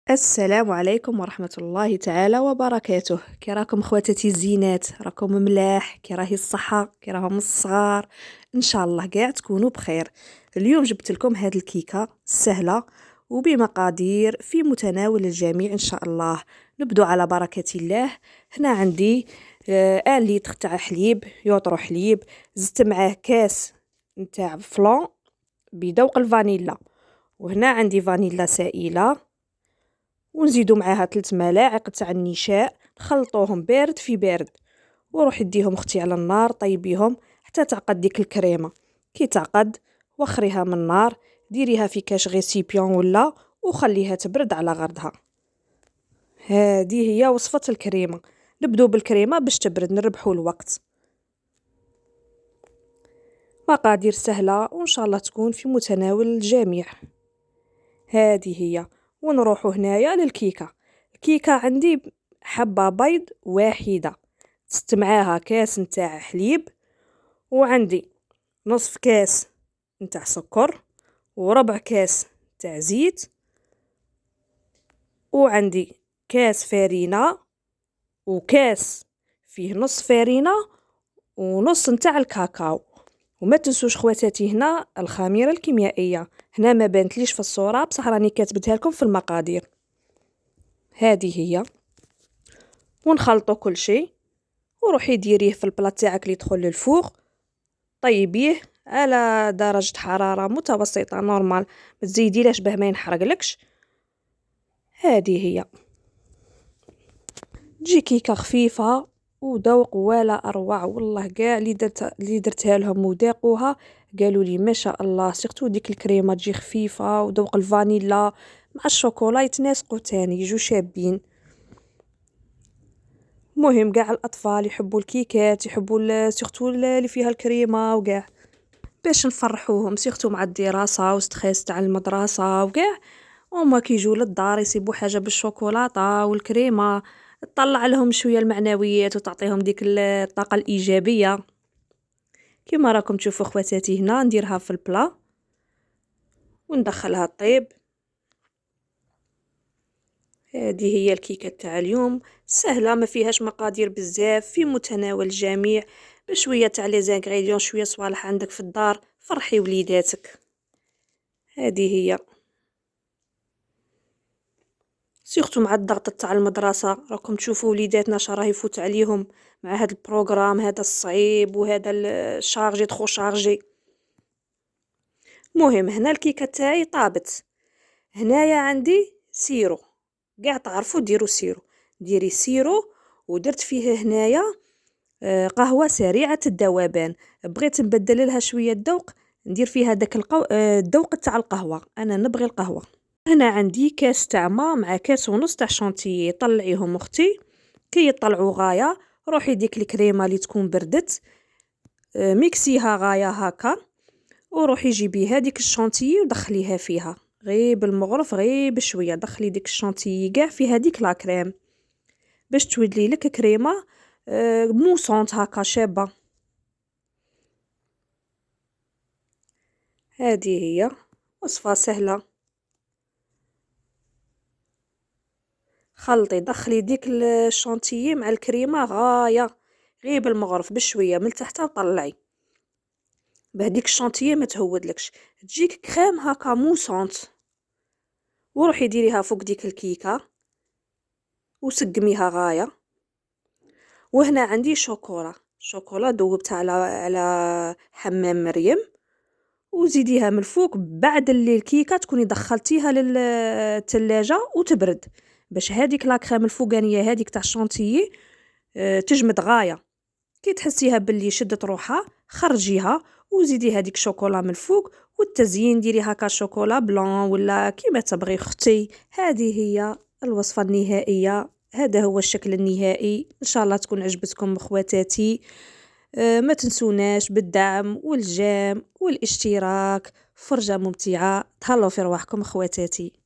السلام عليكم ورحمة الله تعالى وبركاته. كي راكم خواتاتي الزينات؟ راكم ملاح؟ كي راهي الصحة؟ كي راهم الصغار؟ ان شاء الله قاع تكونوا بخير. اليوم جبت لكم هاد الكيكة سهلة وبمقادير في متناول الجميع ان شاء الله. نبدو على بركة الله. هنا عندي ان لتر تاع حليب، يوطرو حليب. زدت معاه كاس نتاع فلان بذوق الفانيلا، وهنا عندي فانيلا سائلة، ونزيدو معاها 3 ملاعق تاع النشاء. نخلطوهم بارد في بارد، وروحي ديهم اختي على النار طيبيهم حتى تعقد ديك الكريمه. كي تعقد وخريها من النار، ديريها في كاش غيسيبيون ولا وخليها تبرد على غردها. هذه هي وصفه الكريمه. نبدو بالكريمه باش تبرد نربحوا الوقت. مقادير سهله وان شاء الله تكون في متناول الجميع. هذه هي. ونروحوا هنايا للكيكه. الكيكه عندي حبه بيض واحده، زدت معاها كاس نتاع حليب، وعندي نصف كاس نتاع سكر، وربع كاس تاع زيت، وعندي كاس فرينه، وكاس فيه نص فرينه ونص نتاع الكاكاو. وما تنسوش خواتاتي هنا الخميره الكيميائيه، هنا ما بانتليش في الصوره بصح راني كاتبتها لكم في المقادير. هذه هي. ونخلطوا كل شيء، وروحي ديريه في البلاط تاعك اللي يدخل للفوق. طيبيه على درجه حراره متوسطه نورمال، ما تزيديلاش باه ما ينحرقلكش. هذه هي. تجي كيكه خفيفه وذوق ولا اروع والله. كاع اللي درتها لهم وذاقوها قالوا لي ما شاء الله. سيرتو ديك الكريمه تجي خفيفه وذوق الفانيلا مع الشوكولا يتناسقوا تاني، يجوا شابين. مهم كاع الاطفال يحبوا الكيكات، يحبوا سيرتو اللي فيها الكريمه وكاع، باش نفرحوهم سيرتو مع الدراسه وستريس تاع المدرسه وكاع. وما كيجوا للدار يسيبوا حاجه بالشوكولاته والكريمه، تطلع لهم شويه المعنويات وتعطيهم ديك الطاقه الايجابيه. كما راكم تشوفوا خواتاتي هنا نديرها في البلا وندخلها طيب. هذه هي الكيكه تاع اليوم، سهله ما فيهاش مقادير بزاف، في متناول الجميع، بشويه تاع لي زانغريديون، شويه صوالح عندك في الدار، فرحي وليداتك. هذه هي. سيرتو مع الضغط تاع المدرسه، راكم تشوفوا وليداتنا شراه يفوت عليهم مع هذا البروغرام هذا الصعيب وهذا الشارجي تخو شارجي. مهم هنا الكيكه تاعي طابت. هنايا عندي سيرو، كاع تعرفوا ديروا سيرو. ديري سيرو. ودرت فيه هنايا قهوه سريعه الذوبان. بغيت نبدل لها شويه الذوق، ندير فيها داك الذوق تاع القهوه، انا نبغي القهوه. هنا عندي كاس تاع ما مع كاس ونص تاع شونتيي، طلعيهم اختي. كي يطلعوا غايه روحي ديك الكريمه اللي تكون بردت، ميكسيها غايه هكا، وروحي جيبيها ديك الشونتيي ودخليها فيها غير بالمغرف، غير بشويه دخلي ديك الشونتيي كاع في هذيك لا كريم باش تولي لك كريمه موسونت هكا شابه. هذه هي وصفه سهله. خلطي دخلي ديك الشونتيي مع الكريمه غايه غير بالمغرف بشويه من تحت وطلعي بهديك الشونتيي ما تهودلكش، تجيك كريم هكا موسونت. وروحي ديريها فوق ديك الكيكه وسقميها غايه. وهنا عندي شوكولا ذوبتها على حمام مريم، وزيديها من الفوق بعد اللي الكيكه تكوني دخلتيها للثلاجه وتبرد، باش هذيك لا كريم الفوقانيه هذيك تاع الشونتيي تجمد غايه. كي تحسيها باللي شدت روحها خرجيها وزيدي هذيك شوكولا من الفوق، والتزيين ديري هكا شوكولا بلون ولا كيما تبغي اختي. هذه هي الوصفه النهائيه، هذا هو الشكل النهائي. ان شاء الله تكون عجبتكم اخواتاتي. ما تنسوناش بالدعم والجام والاشتراك. فرجه ممتعه. تهلاو في رواحكم اخواتاتي.